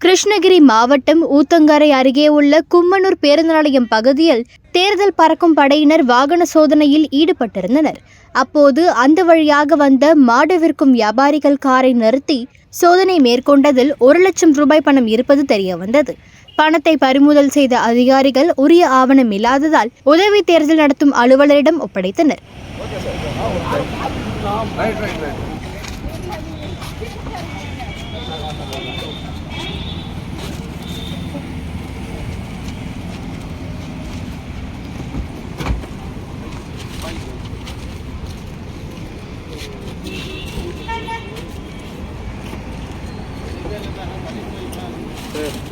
கிருஷ்ணகிரி மாவட்டம் ஊத்தங்கரை அருகே உள்ள கும்மனூர் பேருந்து நிலையம் பகுதியில் தேர்தல் பறக்கும் படையினர் வாகன சோதனையில் ஈடுபட்டிருந்தனர். அப்போது அந்த வழியாக வந்த மாடு விற்கும் வியாபாரிகள் காரை நிறுத்தி சோதனை மேற்கொண்டதில் 1 லட்சம் ரூபாய் பணம் இருப்பது தெரியவந்தது. பணத்தை பறிமுதல் செய்த அதிகாரிகள் உரிய ஆவணம் இல்லாததால் உதவி தேர்தல் நடத்தும் அலுவலரிடம் ஒப்படைத்தனர். சரி.